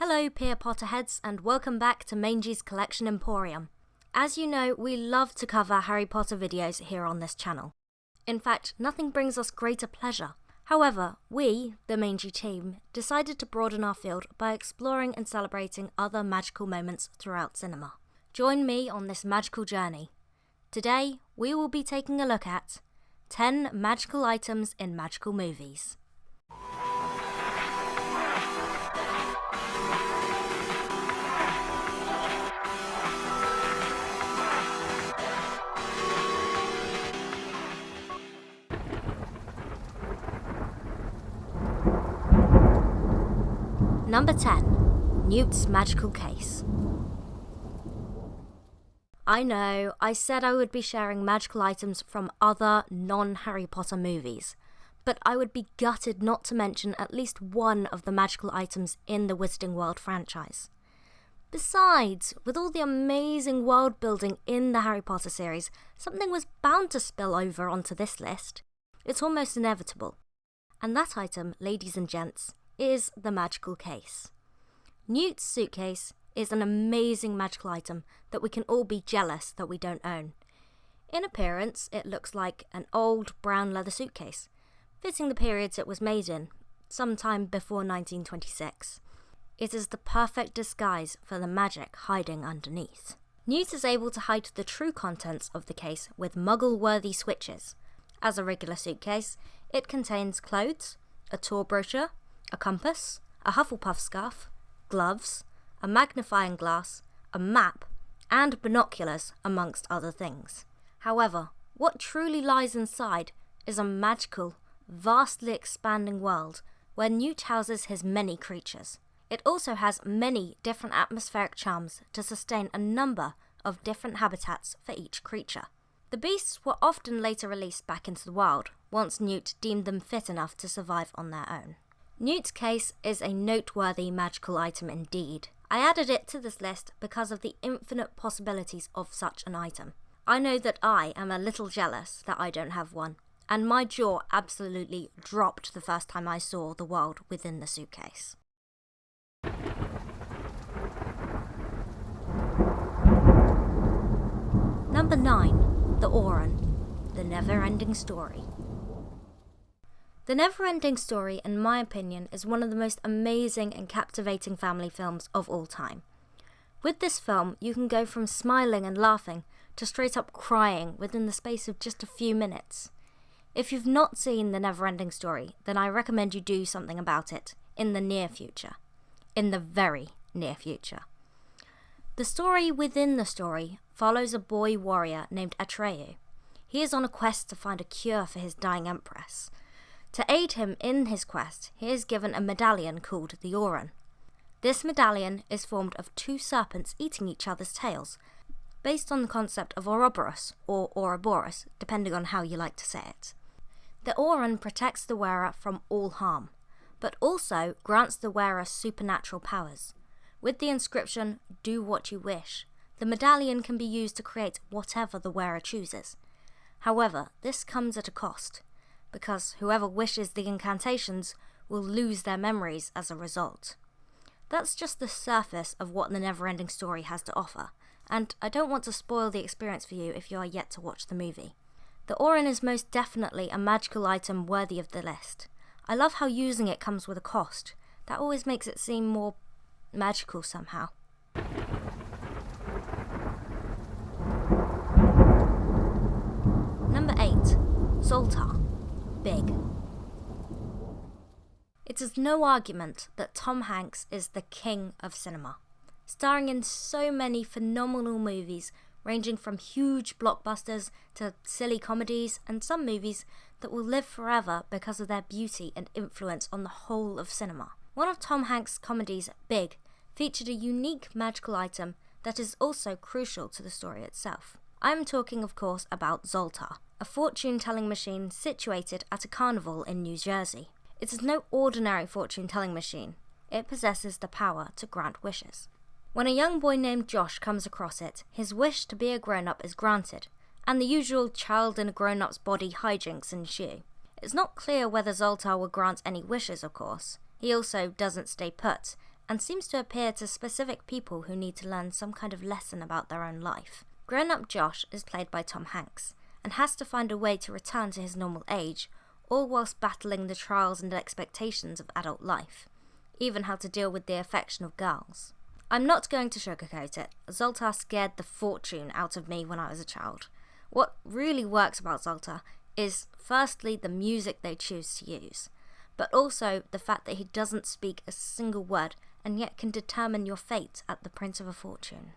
Hello Peer Potterheads and welcome back to Mangie's Collection Emporium. As you know, we love to cover Harry Potter videos here on this channel. In fact, nothing brings us greater pleasure. However, we, the Mangie team, decided to broaden our field by exploring and celebrating other magical moments throughout cinema. Join me on this magical journey. Today, we will be taking a look at 10 magical items in magical movies. Number 10. Newt's Magical Case. I know, I said I would be sharing magical items from other non-Harry Potter movies, but I would be gutted not to mention at least one of the magical items in the Wizarding World franchise. Besides, with all the amazing world building in the Harry Potter series, something was bound to spill over onto this list. It's almost inevitable. And that item, ladies and gents, is the magical case. Newt's suitcase is an amazing magical item that we can all be jealous that we don't own. In appearance, it looks like an old brown leather suitcase, fitting the periods it was made in, sometime before 1926. It is the perfect disguise for the magic hiding underneath. Newt is able to hide the true contents of the case with muggle-worthy switches. As a regular suitcase, it contains clothes, a tour brochure, a compass, a Hufflepuff scarf, gloves, a magnifying glass, a map, and binoculars, amongst other things. However, what truly lies inside is a magical, vastly expanding world where Newt houses his many creatures. It also has many different atmospheric charms to sustain a number of different habitats for each creature. The beasts were often later released back into the wild, once Newt deemed them fit enough to survive on their own. Newt's case is a noteworthy magical item indeed. I added it to this list because of the infinite possibilities of such an item. I know that I am a little jealous that I don't have one, and my jaw absolutely dropped the first time I saw the world within the suitcase. Number 9. The Uron, the never-ending story. The Never-Ending Story, in my opinion, is one of the most amazing and captivating family films of all time. With this film, you can go from smiling and laughing to straight up crying within the space of just a few minutes. If you've not seen The Never-Ending Story, then I recommend you do something about it in the near future. In the very near future. The story within the story follows a boy warrior named Atreyu. He is on a quest to find a cure for his dying empress. To aid him in his quest, he is given a medallion called the Uron. This medallion is formed of two serpents eating each other's tails, based on the concept of Ouroboros or Ouroboros, depending on how you like to say it. The Uron protects the wearer from all harm, but also grants the wearer supernatural powers. With the inscription, "Do what you wish," the medallion can be used to create whatever the wearer chooses. However, this comes at a cost, because whoever wishes the incantations will lose their memories as a result. That's just the surface of what the Never-Ending Story has to offer, and I don't want to spoil the experience for you if you are yet to watch the movie. The Uron is most definitely a magical item worthy of the list. I love how using it comes with a cost. That always makes it seem more magical somehow. Number 8. Zoltar. Big. It is no argument that Tom Hanks is the king of cinema, starring in so many phenomenal movies ranging from huge blockbusters to silly comedies and some movies that will live forever because of their beauty and influence on the whole of cinema. One of Tom Hanks' comedies, Big, featured a unique magical item that is also crucial to the story itself. I am talking, of course, about Zoltar, a fortune-telling machine situated at a carnival in New Jersey. It is no ordinary fortune-telling machine. It possesses the power to grant wishes. When a young boy named Josh comes across it, his wish to be a grown-up is granted, and the usual child in a grown-up's body hijinks ensue. It's not clear whether Zoltar will grant any wishes, of course. He also doesn't stay put, and seems to appear to specific people who need to learn some kind of lesson about their own life. Grown-up Josh is played by Tom Hanks, and has to find a way to return to his normal age, all whilst battling the trials and expectations of adult life, even how to deal with the affection of girls. I'm not going to sugarcoat it, Zoltar scared the fortune out of me when I was a child. What really works about Zoltar is firstly the music they choose to use, but also the fact that he doesn't speak a single word and yet can determine your fate at the Prince of a Fortune.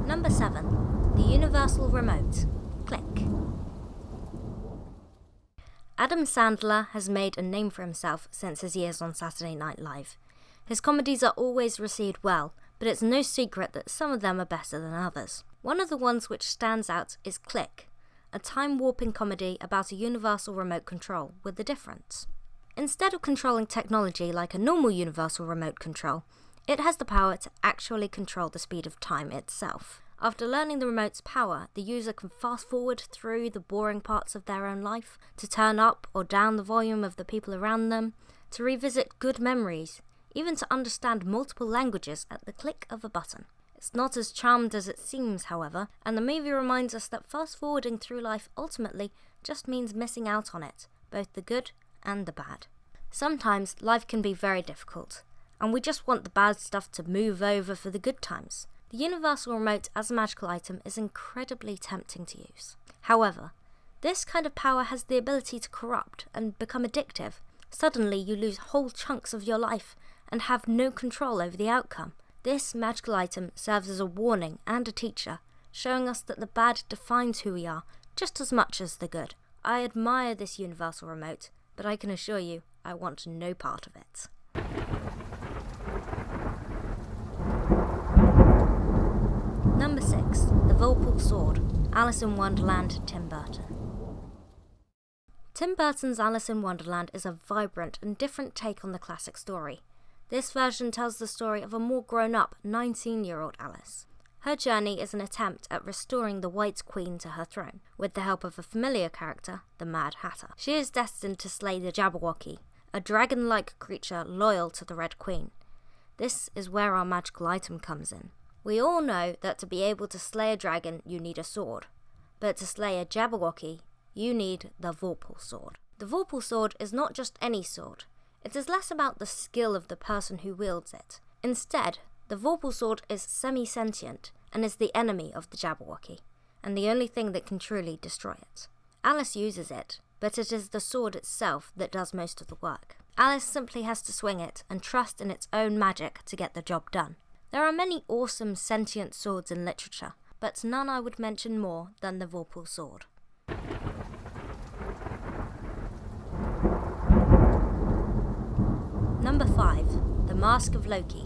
Number 7. The Universal Remote. Click. Adam Sandler has made a name for himself since his years on Saturday Night Live. His comedies are always received well, but it's no secret that some of them are better than others. One of the ones which stands out is Click, a time-warping comedy about a universal remote control with a difference. Instead of controlling technology like a normal universal remote control, it has the power to actually control the speed of time itself. After learning the remote's power, the user can fast forward through the boring parts of their own life, to turn up or down the volume of the people around them, to revisit good memories, even to understand multiple languages at the click of a button. It's not as charmed as it seems, however, and the movie reminds us that fast forwarding through life ultimately just means missing out on it, both the good and the bad. Sometimes life can be very difficult, and we just want the bad stuff to move over for the good times. The universal remote as a magical item is incredibly tempting to use. However, this kind of power has the ability to corrupt and become addictive. Suddenly you lose whole chunks of your life and have no control over the outcome. This magical item serves as a warning and a teacher, showing us that the bad defines who we are just as much as the good. I admire this universal remote, but I can assure you I want no part of it. Number 6. The Volpal Sword. Alice in Wonderland, Tim Burton. Tim Burton's Alice in Wonderland is a vibrant and different take on the classic story. This version tells the story of a more grown-up 19-year-old Alice. Her journey is an attempt at restoring the White Queen to her throne, with the help of a familiar character, the Mad Hatter. She is destined to slay the Jabberwocky, a dragon-like creature loyal to the Red Queen. This is where our magical item comes in. We all know that to be able to slay a dragon, you need a sword. But to slay a Jabberwocky, you need the Vorpal Sword. The Vorpal Sword is not just any sword. It is less about the skill of the person who wields it. Instead, the Vorpal Sword is semi-sentient and is the enemy of the Jabberwocky, and the only thing that can truly destroy it. Alice uses it, but it is the sword itself that does most of the work. Alice simply has to swing it and trust in its own magic to get the job done. There are many awesome sentient swords in literature, but none I would mention more than the Vorpal Sword. Number 5. The Mask of Loki.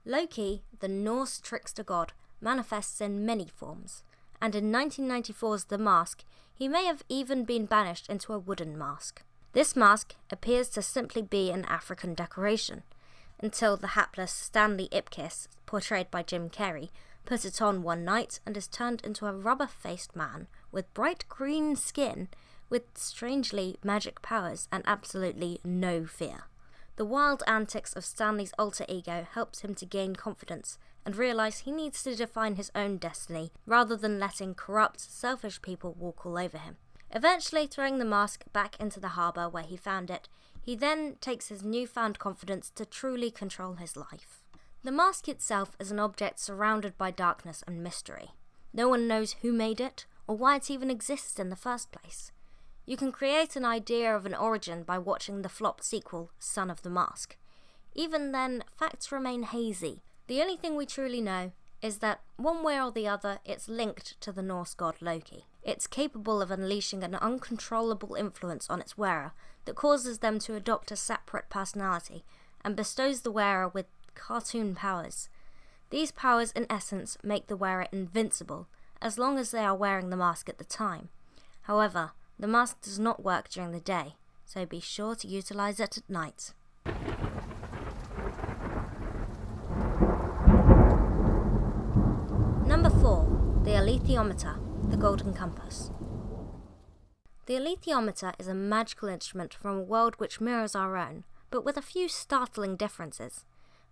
Loki, the Norse trickster god, manifests in many forms, and in 1994's The Mask, he may have even been banished into a wooden mask. This mask appears to simply be an African decoration, until the hapless Stanley Ipkiss, portrayed by Jim Carrey, put it on one night and is turned into a rubber-faced man with bright green skin, with strangely magic powers and absolutely no fear. The wild antics of Stanley's alter ego helps him to gain confidence and realise he needs to define his own destiny rather than letting corrupt, selfish people walk all over him. Eventually throwing the mask back into the harbour where he found it, he then takes his newfound confidence to truly control his life. The mask itself is an object surrounded by darkness and mystery. No one knows who made it or why it even exists in the first place. You can create an idea of an origin by watching the flopped sequel, Son of the Mask. Even then, facts remain hazy. The only thing we truly know is that, one way or the other, it's linked to the Norse god Loki. It's capable of unleashing an uncontrollable influence on its wearer that causes them to adopt a separate personality and bestows the wearer with cartoon powers. These powers, in essence, make the wearer invincible, as long as they are wearing the mask at the time. However, the mask does not work during the day, so be sure to utilise it at night. Number 4. The theometer, the golden compass. The theometer is a magical instrument from a world which mirrors our own, but with a few startling differences.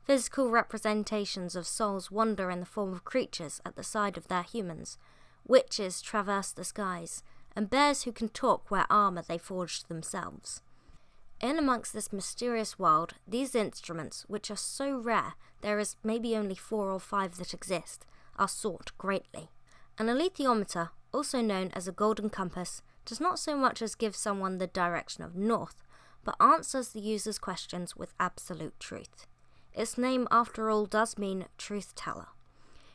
Physical representations of souls wander in the form of creatures at the side of their humans. Witches traverse the skies, and bears who can talk wear armour they forged themselves. In amongst this mysterious world, these instruments, which are so rare there is maybe only 4 or 5 that exist, are sought greatly. An alethiometer, also known as a golden compass, does not so much as give someone the direction of north, but answers the user's questions with absolute truth. Its name, after all, does mean truth teller.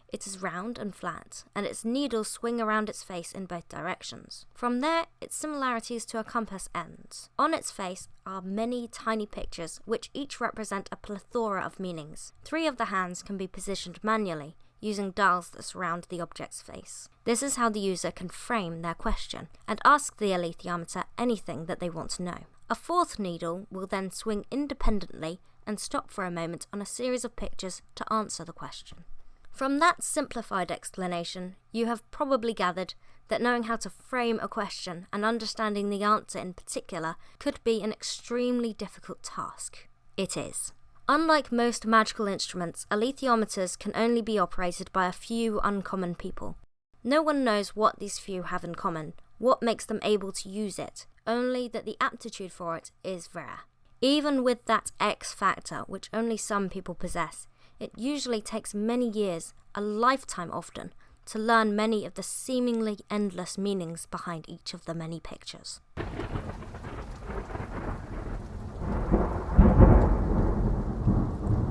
It is round and flat, and its needles swing around its face in both directions. From there, its similarities to a compass ends. On its face are many tiny pictures, which each represent a plethora of meanings. 3 of the hands can be positioned manually, using dials that surround the object's face. This is how the user can frame their question, and ask the alethiometer anything that they want to know. A 4th needle will then swing independently and stop for a moment on a series of pictures to answer the question. From that simplified explanation, you have probably gathered that knowing how to frame a question and understanding the answer in particular could be an extremely difficult task. It is. Unlike most magical instruments, alethiometers can only be operated by a few uncommon people. No one knows what these few have in common, what makes them able to use it, only that the aptitude for it is rare. Even with that X factor, which only some people possess, it usually takes many years, a lifetime often, to learn many of the seemingly endless meanings behind each of the many pictures.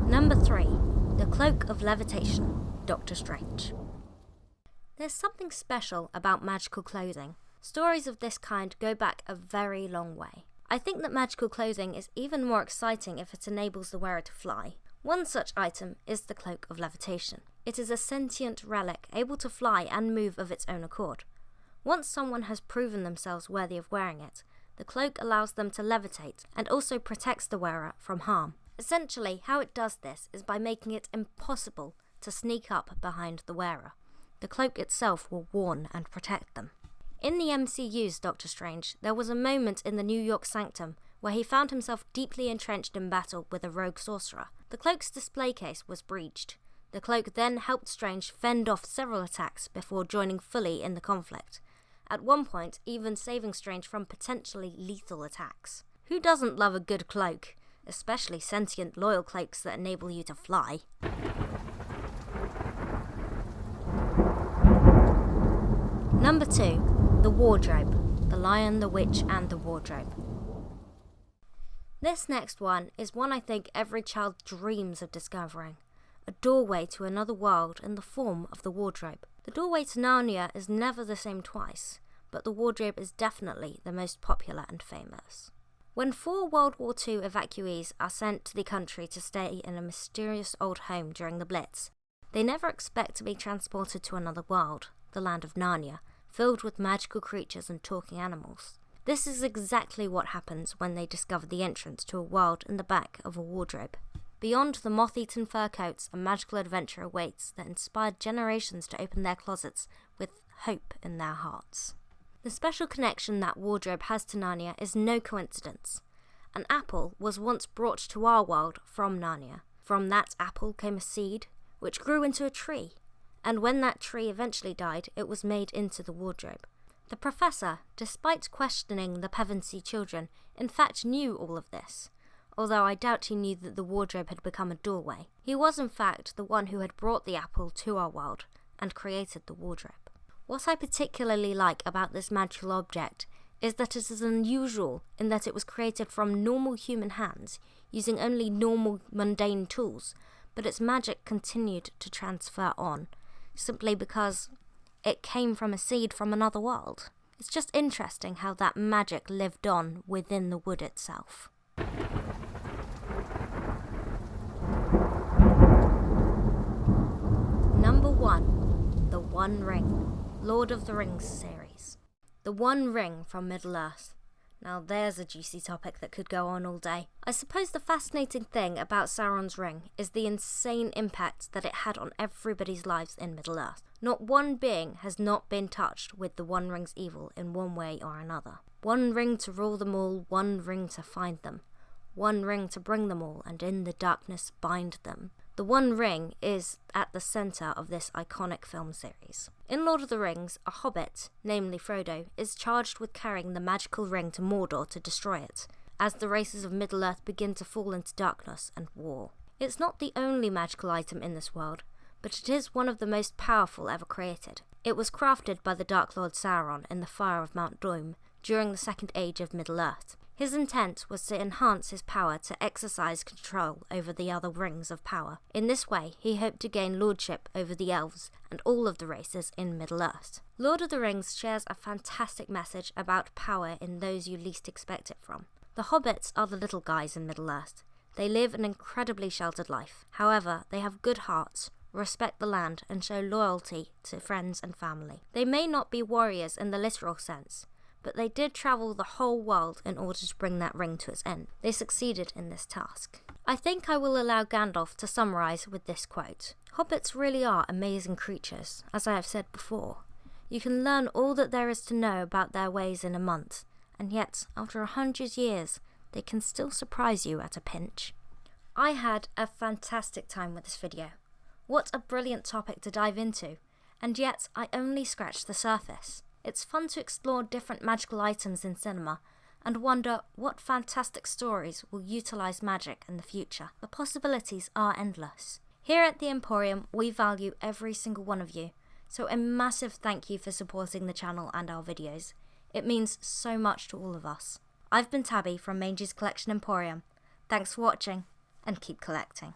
Number 3. The Cloak of Levitation, Doctor Strange. There's something special about magical clothing. Stories of this kind go back a very long way. I think that magical clothing is even more exciting if it enables the wearer to fly. One such item is the Cloak of Levitation. It is a sentient relic able to fly and move of its own accord. Once someone has proven themselves worthy of wearing it, the cloak allows them to levitate and also protects the wearer from harm. Essentially, how it does this is by making it impossible to sneak up behind the wearer. The cloak itself will warn and protect them. In the MCU's Doctor Strange, there was a moment in the New York Sanctum where he found himself deeply entrenched in battle with a rogue sorcerer. The cloak's display case was breached. The cloak then helped Strange fend off several attacks before joining fully in the conflict, at one point even saving Strange from potentially lethal attacks. Who doesn't love a good cloak? Especially sentient loyal cloaks that enable you to fly. Number 2. The Wardrobe. The Lion, the Witch and the Wardrobe. This next one is one I think every child dreams of discovering. A doorway to another world in the form of the wardrobe. The doorway to Narnia is never the same twice, but the wardrobe is definitely the most popular and famous. When 4 World War II evacuees are sent to the country to stay in a mysterious old home during the Blitz, they never expect to be transported to another world, the land of Narnia, filled with magical creatures and talking animals. This is exactly what happens when they discover the entrance to a world in the back of a wardrobe. Beyond the moth-eaten fur coats, a magical adventure awaits that inspired generations to open their closets with hope in their hearts. The special connection that wardrobe has to Narnia is no coincidence. An apple was once brought to our world from Narnia. From that apple came a seed, which grew into a tree, and when that tree eventually died, it was made into the wardrobe. The professor, despite questioning the Pevensey children, in fact knew all of this, although I doubt he knew that the wardrobe had become a doorway. He was in fact the one who had brought the apple to our world and created the wardrobe. What I particularly like about this magical object is that it is unusual in that it was created from normal human hands, using only normal mundane tools, but its magic continued to transfer on, simply because it came from a seed from another world. It's just interesting how that magic lived on within the wood itself. Number 1. The One Ring. Lord of the Rings series. The One Ring from Middle-earth. Now there's a juicy topic that could go on all day. I suppose the fascinating thing about Sauron's ring is the insane impact that it had on everybody's lives in Middle-earth. Not one being has not been touched with the One Ring's evil in one way or another. One ring to rule them all, one ring to find them. One ring to bring them all, and in the darkness bind them. The One Ring is at the centre of this iconic film series. In Lord of the Rings, a hobbit, namely Frodo, is charged with carrying the magical ring to Mordor to destroy it, as the races of Middle-earth begin to fall into darkness and war. It's not the only magical item in this world, but it is one of the most powerful ever created. It was crafted by the Dark Lord Sauron in the fire of Mount Doom during the Second Age of Middle-earth. His intent was to enhance his power to exercise control over the other rings of power. In this way, he hoped to gain lordship over the elves and all of the races in Middle-earth. Lord of the Rings shares a fantastic message about power in those you least expect it from. The hobbits are the little guys in Middle-earth. They live an incredibly sheltered life. However, they have good hearts, respect the land, and show loyalty to friends and family. They may not be warriors in the literal sense, but they did travel the whole world in order to bring that ring to its end. They succeeded in this task. I think I will allow Gandalf to summarise with this quote. Hobbits really are amazing creatures, as I have said before. You can learn all that there is to know about their ways in a month, and yet, after 100 years, they can still surprise you at a pinch. I had a fantastic time with this video. What a brilliant topic to dive into, and yet I only scratched the surface. It's fun to explore different magical items in cinema and wonder what fantastic stories will utilise magic in the future. The possibilities are endless. Here at the Emporium, we value every single one of you, so a massive thank you for supporting the channel and our videos. It means so much to all of us. I've been Tabby from Mangie's Collection Emporium. Thanks for watching, and keep collecting.